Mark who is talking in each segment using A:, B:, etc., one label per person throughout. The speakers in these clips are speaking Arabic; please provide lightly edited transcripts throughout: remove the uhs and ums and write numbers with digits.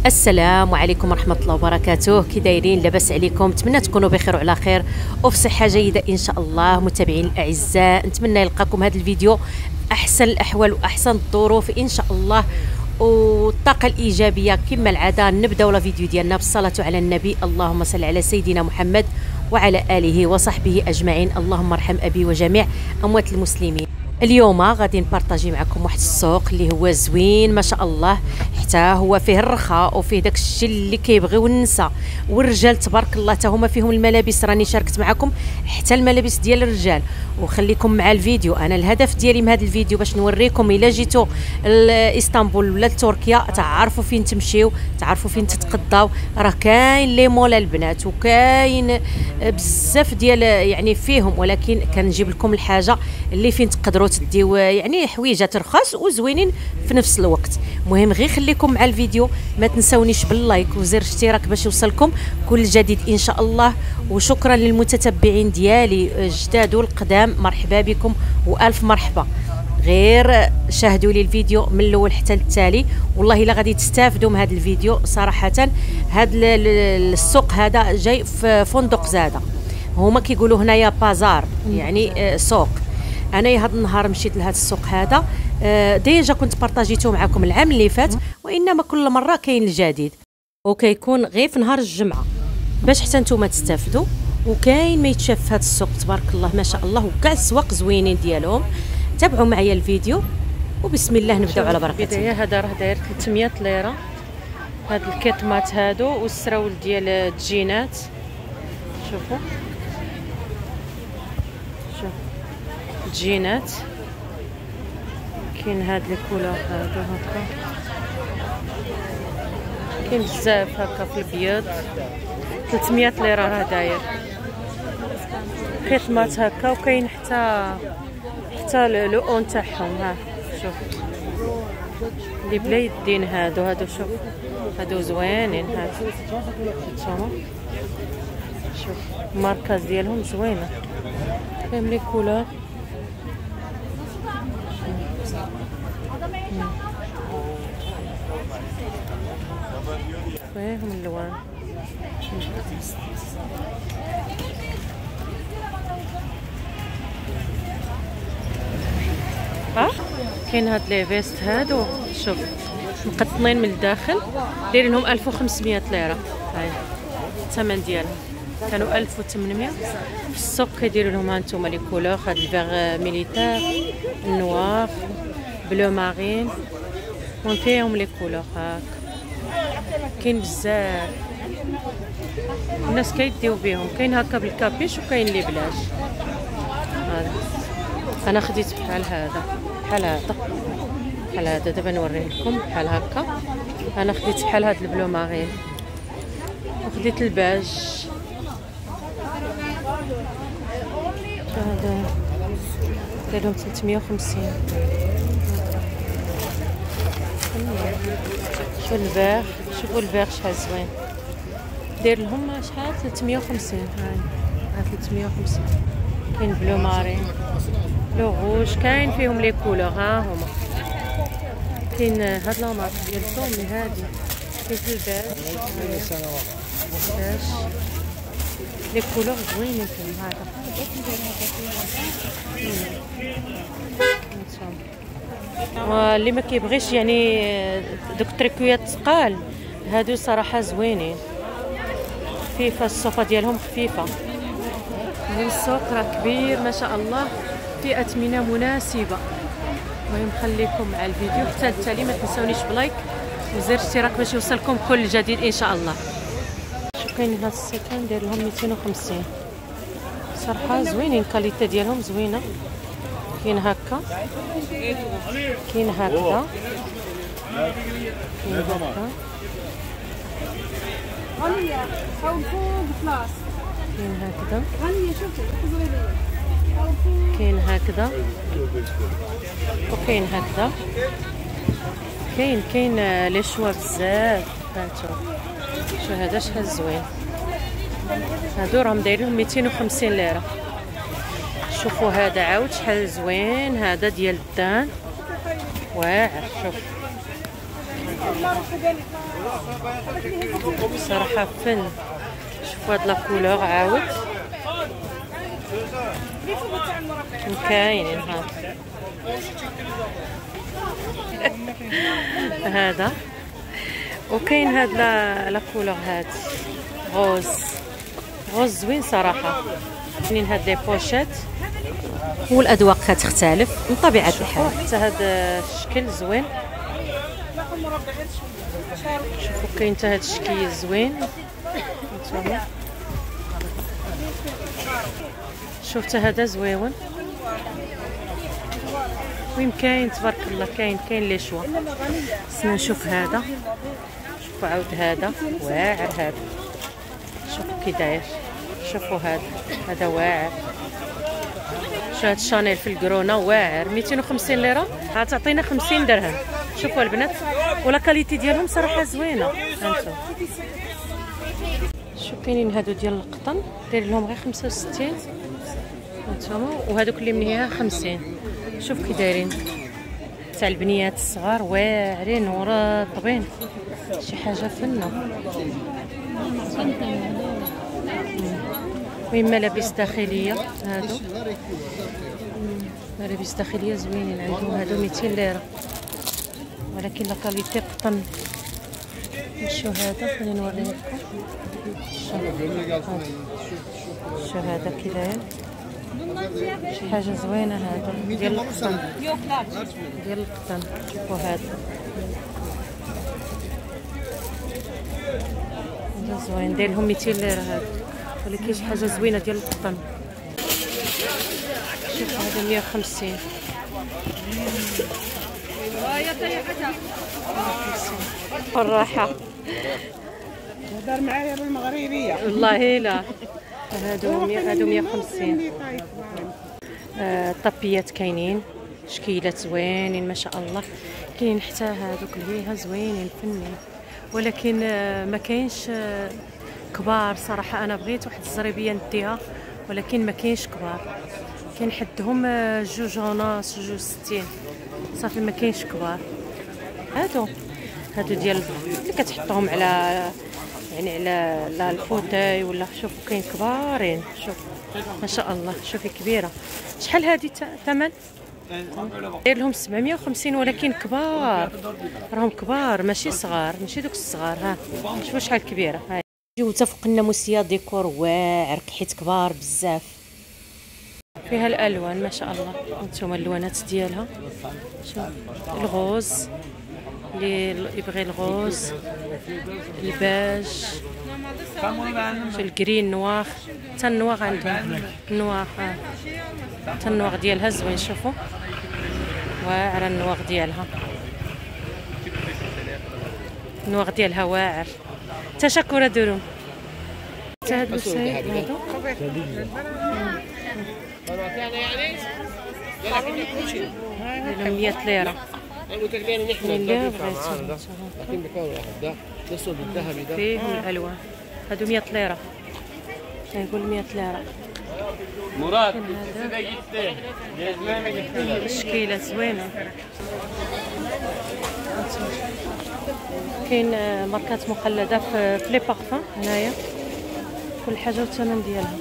A: السلام عليكم ورحمة الله وبركاته. كي دايرين؟ لاباس عليكم؟ نتمنى تكونوا بخير وعلى خير وفي صحة جيدة إن شاء الله. متابعين الأعزاء، نتمنى يلقاكم هذا الفيديو أحسن الأحوال وأحسن الظروف إن شاء الله، والطاقة الإيجابية كما العادة. نبداو الفيديو ديالنا بالصلاة على النبي. اللهم صل على سيدنا محمد وعلى آله وصحبه أجمعين. اللهم ارحم أبي وجميع أموات المسلمين. اليوم غادي نبارطاجي معكم واحد السوق اللي هو زوين ما شاء الله، حتى هو فيه الرخاء وفيه داك الشيء اللي كيبغيو النساء والرجال تبارك الله، حتى هما فيهم الملابس. راني شاركت معكم حتى الملابس ديال الرجال، وخليكم مع الفيديو. انا الهدف ديالي من هذا الفيديو باش نوريكم الا جيتوا لاسطنبول ولا لتركيا تعرفوا فين تمشيو، تعرفوا فين تتقضاو. راه كاين لي مولا البنات وكاين بزاف ديال يعني فيهم، ولكن كنجيب لكم الحاجه اللي فين تقدروا تديو يعني حويجات رخاص وزوينين في نفس الوقت. مهم غير خليكم مع الفيديو، ما تنسونيش باللايك وزر اشتراك باش يوصلكم كل جديد ان شاء الله. وشكرا للمتتبعين ديالي الجداد والقدام، مرحبا بكم والف مرحبا. غير شاهدوا لي الفيديو من الاول حتى للتالي، والله الا غادي تستافدوا من هذا الفيديو صراحه. هذا السوق هذا جاي في فندق زاده، هما كيقولوا هنايا بازار يعني سوق. انا هذا النهار مشيت لهذا السوق هذا، ديجا كنت بارطاجيته معكم العام اللي فات، وانما كل مره كاين الجديد، وكيكون غير في نهار الجمعه باش حتى نتوما تستافدوا. وكاين ما يتشاف في هذا السوق تبارك الله ما شاء الله، وكاع السواق زوينين ديالهم. تابعوا معايا الفيديو وبسم الله نبداو على بركه الله. هذا راه داير 300 ليره، هاد الكيطمات هادو والسراول ديال الجينات. شوفوا جينات، كاين هاد الكولور هادو هكا، كاين بزاف هكا في البيض. 300 ليره راه داير كيطمات هكا، وكاين حتى لو اون تاعهم. ها شوف اللي بلا يدين هادو شوف هادو زوينين. هادو شوفوا شوف الماركات ديالهم زوينه، فيهم لي كولور. فيهم اللوان. كاين هاد لي فيست هادو شوف مقطنين من الداخل، دايرين لهم 1500 ليره. هاي الثمن ديالهم كانوا 1800 في السوق. كيديروا لهم هانتوما لي كولور، هاد الفيغ ميليتير، النوار، بلو مارين، وفيهم لي كولور هاك. كاين بزاف الناس كيديو بهم، كاين هكا بالكابيش وكاين اللي بلاش. هذا انا خديت بحال هذا بحال هذا دابا نوريه لكم بحال هكا. انا خديت بحال هذا البلو مارين، وخديت الباج هذا دايرهم 350. شوفوا الفيغ، شوفوا الفيغ شحال زوين، داير لهم شحال 350. هاي 350. كاين بلو مارين، لو روج، كاين فيهم لي كولور. ها هما كاين هاد لا مارك ديال الثومي هادي، كاين في الباج لي كولور زوينين فيهم. هذا اللي ما كيبغيش يعني دوك التريكويات ثقال هادو صراحه زوينين، خفيفه الصوفه ديالهم خفيفه. السوق راه كبير ما شاء الله، فئه اثمنه مناسبه. المهم خليكم مع الفيديو حتى التالي، ما تنسونيش بلايك وزر اشتراك باش يوصلكم كل جديد ان شاء الله. شوف كاين هاد السيكان داير لهم 250 صراحه زوينين، الكاليتي ديالهم زوينه. كاين هكا، كاين هكذا، كاين هكا، كاين هكذا، وكاين هكذا. كاين لي شوا بزاف. هانتو شو هذا شحال زوين، هادو راهم دايرين 250 ليره. شوفوا هذا عاود شحال زوين، هذا ديال الدان واعر. شوف صراحه فن. شوفوا هاد لا كولور عاود كاينين هذا وكاين هاد لا كولور هاد غوز زوين صراحه. كاينين هاد لي بوشيت والاذواق كتختلف من طبيعه الحال. حتى هاد الشكل زوين. شوفوا كاين حتى هاد الشكل زوين. نتوما شوف حتى هذا زويون. المهم كاين تبارك الله كاين لي شوا. خصنا نشوف هذا. شوفوا عاود هذا واعر. هذا شوفوا كي داير. شوفوا هذا واعر. شو هاد شانيل في الكرونا واعر 250 ليره. غتعطينا 50 درهم. شوفوا البنات ولا كاليتي ديالهم صراحه زوينه. هانتوما شوف كاينين هادو ديال القطن داير لهم غير 65 هانتوما. وهادوك اللي منيها 50. شوف كي دايرين تاع البنيات الصغار واعرين ورطبين. شي حاجه فنه. المهم ملابس داخليه. هادو ملابس داخليه زوينين عندهم. هادو 200 ليره ولكن لا كاليتي قطن. شو هذا خلينا نوريه لكم. شو هذا كي داير. شي حاجه زوينه. هذا ديال القطن. شوفوا هذا زوين داير لهم 200 ليره. هذا ولكن شي حاجه زوينه ديال القطن. شوفوا هذا 150. بالراحه
B: دار معايا بالمغربيه
A: والله. لا هادو 150. طابيات كاينين شكيلات زوينين ما شاء الله. كاين حتى هادوك الهيها زوينين فنين ولكن ما كاينش كبار صراحه. انا بغيت واحد الزريبيه نديها ولكن ما كاينش كبار. كاين حدهم 2.5 2.60 صافي. ما كاينش كبار. هادو ديال اللي كتحطهم على يعني على الفوتاي ولا. شوفوا كاين كبارين. شوف ما شاء الله. شوفي كبيره. شحال هذه ثمن؟ داير لهم 750 ولكن كبار. راهم كبار ماشي صغار. ماشي دوك الصغار. ها شوفوا شحال كبيره. هاي جوتها فوق الناموسيه ديكور واعر حيت كبار بزاف. فيها الالوان ما شاء الله. هانتوما اللوانات ديالها. شوف الغوز اللي يبغي الغوز الباج الجرين نواغ. حتى النواغ عندهم النواغ. حتى النواغ ديالها زوين. شوفوا واعره النواغ ديالها. النواغ ديالها واعر. تشكر درهم. حتى هاد السايق هادو 100 ليره. اللي بغيتو فيهم الالوان. هادو 100 ليره. كنقول 100 ليره. مراد الشكيله زوينه. كاين ماركات مقلده في لي بارفان هنايا كل حاجه والثمن ديالها.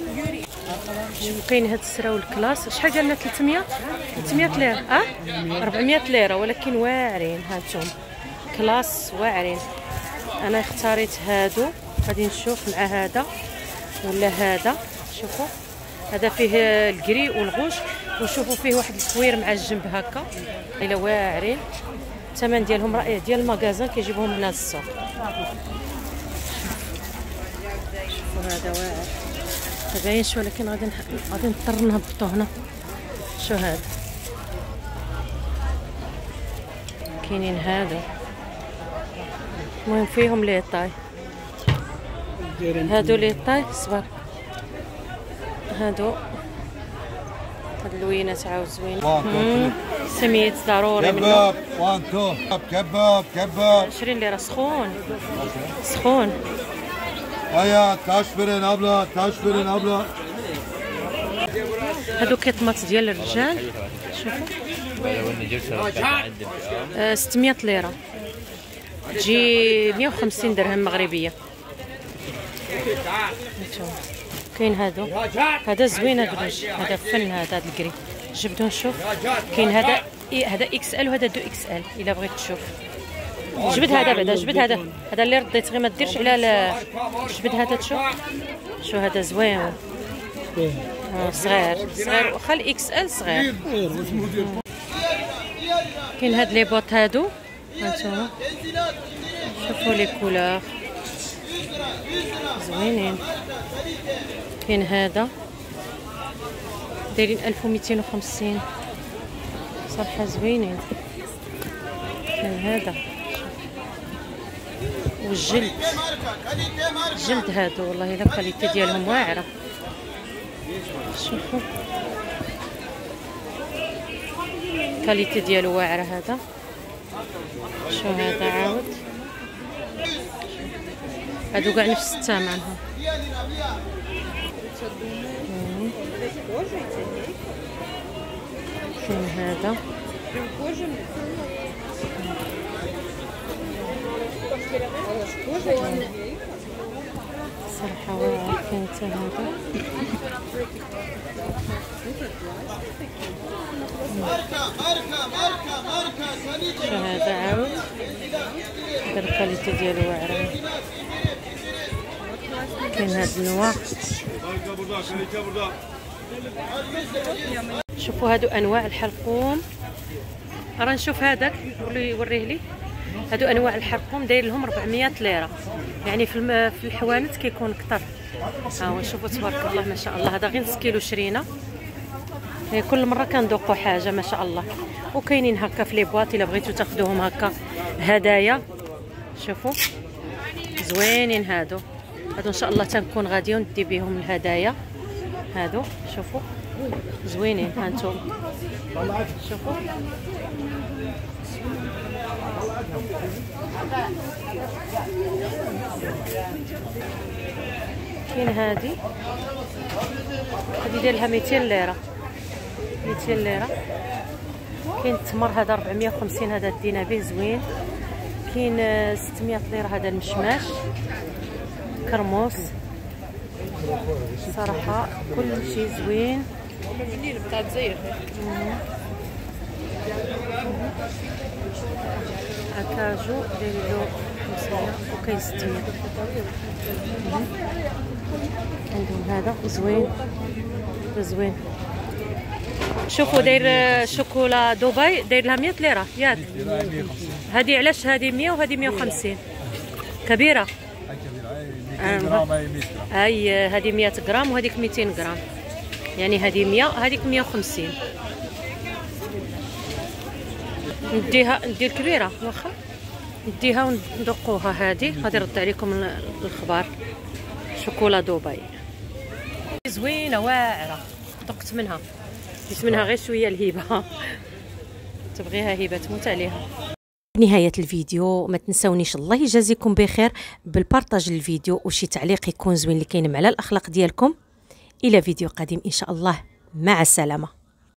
A: شوفوا كاين هاد السراول كلاس. شحال ديالنا 300 ليره. 400 ليره ولكن واعرين. هانتوما كلاس واعرين. انا اختاريت هادو. غادي نشوف مع هذا ولا هذا. شوفوا هذا فيه الكري والغوش وشوفوا فيه واحد الكوير مع الجنب هكا. الا واعرين. الثمن ديالهم رائع ديال المغازان كيجيبوهم هنا للسوق. شوفوا هذا واعر. ما باينش ولكن غادي نضطر نهبطو هنا. شو هذا كاينين هادو. المهم فيهم لي طاي. هادو لي طاي صبر. هادو هاد اللوينات عاود زوينه. سميت ضروري منه.
C: كباب
A: 20 ليره. سخون.
C: هيا تاشفرين ابله.
A: هادو كيطماط ديال الرجال. شوفوا 600 ليره. تجي 150 درهم مغربيه. كاين هذا زوين، هذا فن، هذا الكري جبدو نشوف. كاين هذا اكس ال وهذا 2 اكس ال الا بغيت تشوف. جبد هذا بعدا، جبد هذا اللي رديت غير ما ديرش على جبد هذا تشوف. شو هذا زوين صغير واخا الاكس ال صغير. كاين هاد لي بوط هادو هانتوما، شوفوا لي كولور زوينين. كاين هذا دايرين 1250 صراحه زوينين. كاين هذا والجلد هادو والله الا الكاليتي ديالهم واعره. شوفوا الكاليتي ديالو واعره. هذا شو هذا عاود، هادو كاع نفس الثمن. كاين هذا صراحة واعر. كاين حتى هذا شو هذا عاود، هذا الكاليتي ديالو واعرة. كاين هاد النوع. شوفوا هادو انواع الحلقوم. راه نشوف هذاك يوريه لي. هادو انواع الحلقوم داير لهم 400 ليره، يعني في الحوانت كيكون كثر. ها هو شوفوا تبارك الله ما شاء الله. هذا غير نص كيلو شرينا، كل مره كندوقوا حاجه ما شاء الله. وكاينين هكا في لي بواط الا بغيتو تاخذوهم هكا هدايا. شوفوا زوينين هادو ان شاء الله تنكون غادي وندي بهم الهدايا هادو. شوفوا زوينين هانتوما، شوفوا كاين هادي داير لها 200 ليره. 200 ليره. كاين التمر هذا 450، هذا دينا به زوين. كاين 600 ليره هذا المشماش كرموس. صراحه كل شيء زوين. بتاع الجزائر اكاجو دايرين له 500 وكاين 600. عندهم هذا زوين. شوفوا داير شوكولا دبي داير لها 100 ليره ياك. هذه علاش هذه 100 وهذه 150 كبيره. هاي هذه 100 غرام وهذيك 200 غرام، يعني هذه 100 هذيك 150. نديها ندير كبيره واخا نديها وندقوها. هذه غادي نرد عليكم الخبار. شوكولا دبي زوينه واعره، دقت منها ديت منها غير شويه الهبه. تبغيها هبه تموت عليها. نهاية الفيديو ما تنسونيش الله يجازيكم بخير بالبارطاج الفيديو وشي تعليق يكون زوين اللي كاين على الاخلاق ديالكم. الى فيديو قادم ان شاء الله، مع السلامه.